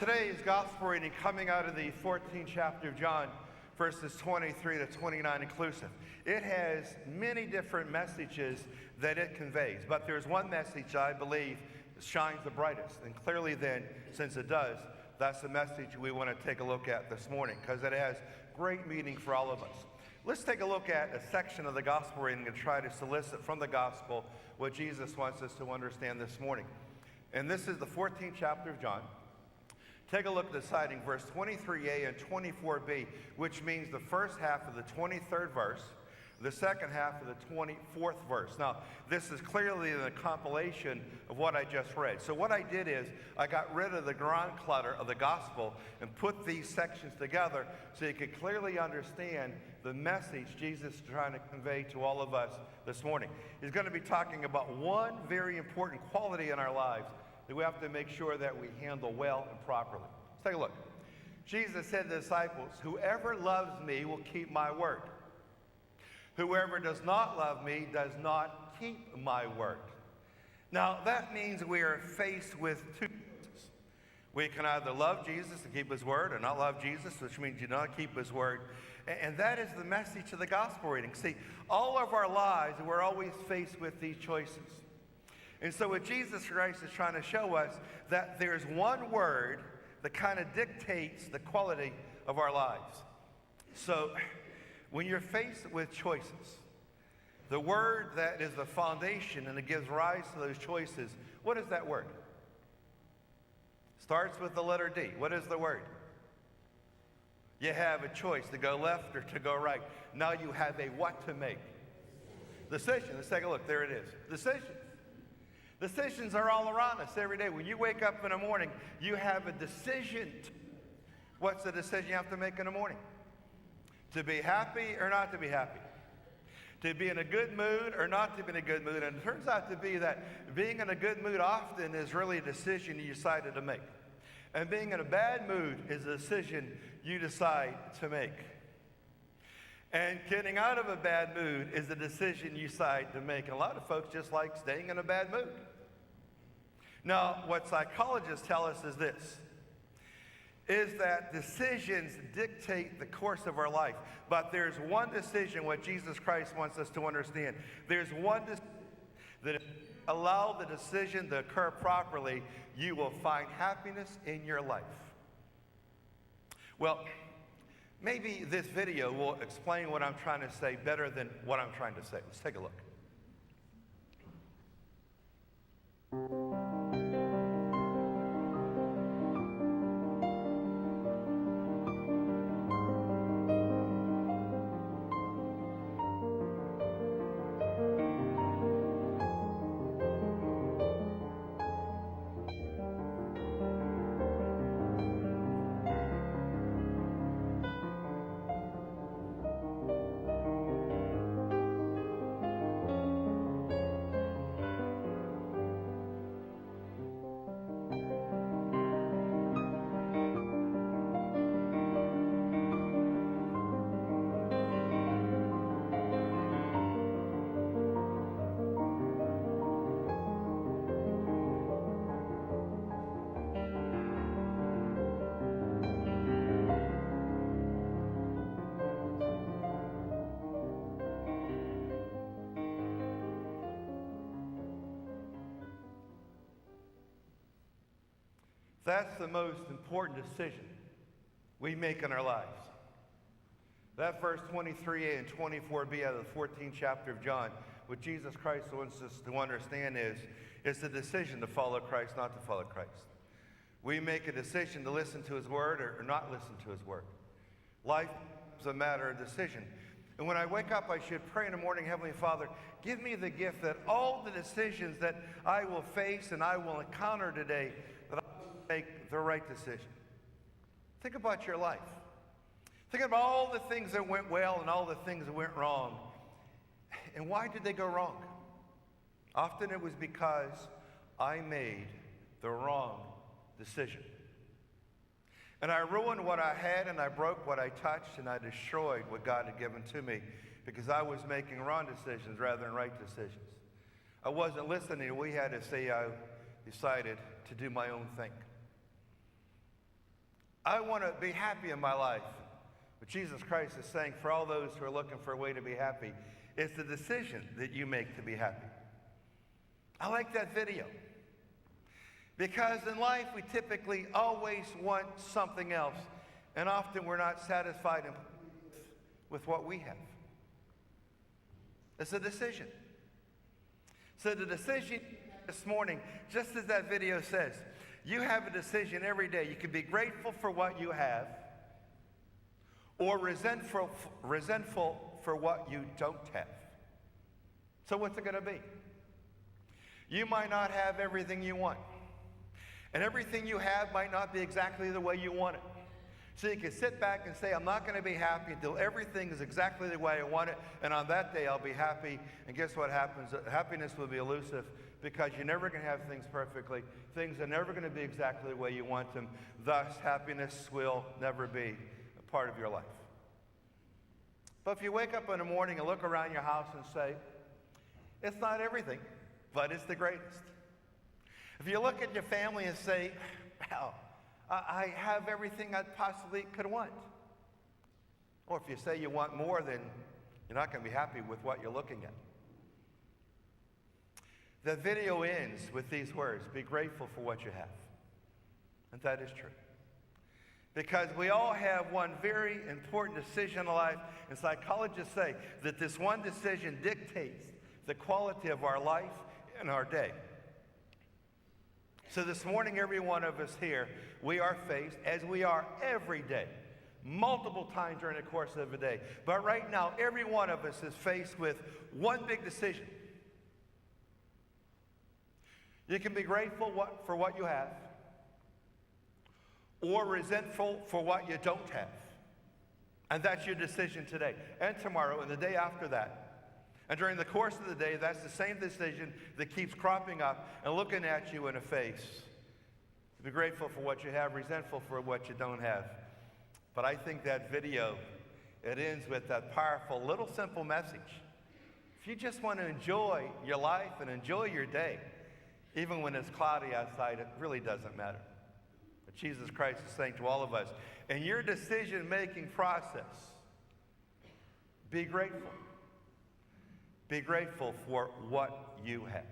Today's gospel reading coming out of the 14th chapter of John, verses 23 to 29 inclusive. It has many different messages that it conveys, but there's one message I believe shines the brightest. And clearly then, since it does, that's the message we want to take a look at this morning, because it has great meaning for all of us. Let's take a look at a section of the gospel reading and try to solicit from the gospel what Jesus wants us to understand this morning. And this is the 14th chapter of John. Take a look at the citing, verse 23a and 24b, which means the first half of the 23rd verse, the second half of the 24th verse. Now, this is clearly the compilation of what I just read. So what I did is I got rid of the ground clutter of the gospel and put these sections together so you could clearly understand the message Jesus is trying to convey to all of us this morning. He's going to be talking about one very important quality in our lives that we have to make sure that we handle well and properly. Let's take a look. Jesus said to the disciples, "Whoever loves me will keep my word. Whoever does not love me does not keep my word." Now, that means we are faced with two choices. We can either love Jesus and keep his word, or not love Jesus, which means you not keep his word. And that is the message of the gospel reading. See, all of our lives, we're always faced with these choices. And so what Jesus Christ is trying to show us, that there's one word that kind of dictates the quality of our lives. So when you're faced with choices, the word that is the foundation and it gives rise to those choices, what is that word? Starts with the letter D. What is the word? You have a choice to go left or to go right. Now you have a what to make? Decision. Let's take a look. There it is. Decision. Decisions are all around us every day. When you wake up in the morning, you have a decision. What's the decision you have to make in the morning? To be happy or not to be happy? To be in a good mood or not to be in a good mood? And it turns out to be that being in a good mood often is really a decision you decided to make. And being in a bad mood is a decision you decide to make. And getting out of a bad mood is a decision you decide to make. And a lot of folks just like staying in a bad mood. Now, what psychologists tell us is this, is that decisions dictate the course of our life. But there's one decision, what Jesus Christ wants us to understand. There's one decision that if you allow the decision to occur properly, you will find happiness in your life. Well, maybe this video will explain what I'm trying to say better than what I'm trying to say. Let's take a look. That's the most important decision we make in our lives. That verse 23a and 24b out of the 14th chapter of John, what Jesus Christ wants us to understand is the decision to follow Christ, not to follow Christ. We make a decision to listen to his word or not listen to his word. Life is a matter of decision. And when I wake up, I should pray in the morning, Heavenly Father, give me the gift that all the decisions that I will face and I will encounter today, that I will make the right decision. Think about your life. Think about all the things that went well and all the things that went wrong. And why did they go wrong? Often it was because I made the wrong decision. And I ruined what I had, and I broke what I touched, and I destroyed what God had given to me because I was making wrong decisions rather than right decisions. I wasn't listening to what he had to say. I decided to do my own thing. I want to be happy in my life. But Jesus Christ is saying for all those who are looking for a way to be happy, it's the decision that you make to be happy. I like that video. Because in life, we typically always want something else. And often we're not satisfied with what we have. It's a decision. So the decision this morning, just as that video says, you have a decision every day. You can be grateful for what you have or resentful for what you don't have. So what's it going to be? You might not have everything you want. And everything you have might not be exactly the way you want it. So you can sit back and say, I'm not going to be happy until everything is exactly the way I want it, and on that day I'll be happy. And guess what happens? Happiness will be elusive because you're never going to have things perfectly. Things are never going to be exactly the way you want them. Thus, happiness will never be a part of your life. But if you wake up in the morning and look around your house and say, it's not everything, but it's the greatest. If you look at your family and say, well, I have everything I possibly could want. Or if you say you want more, then you're not going to be happy with what you're looking at. The video ends with these words, be grateful for what you have. And that is true. Because we all have one very important decision in life, and psychologists say that this one decision dictates the quality of our life and our day. So this morning, every one of us here, we are faced, as we are every day, multiple times during the course of a day. But right now, every one of us is faced with one big decision. You can be grateful for what you have, or resentful for what you don't have. And that's your decision today, and tomorrow, and the day after that. And during the course of the day, that's the same decision that keeps cropping up and looking at you in the face. Be grateful for what you have, resentful for what you don't have. But I think that video, it ends with that powerful, little simple message. If you just want to enjoy your life and enjoy your day, even when it's cloudy outside, it really doesn't matter. But Jesus Christ is saying to all of us, in your decision-making process, be grateful. Be grateful for what you have.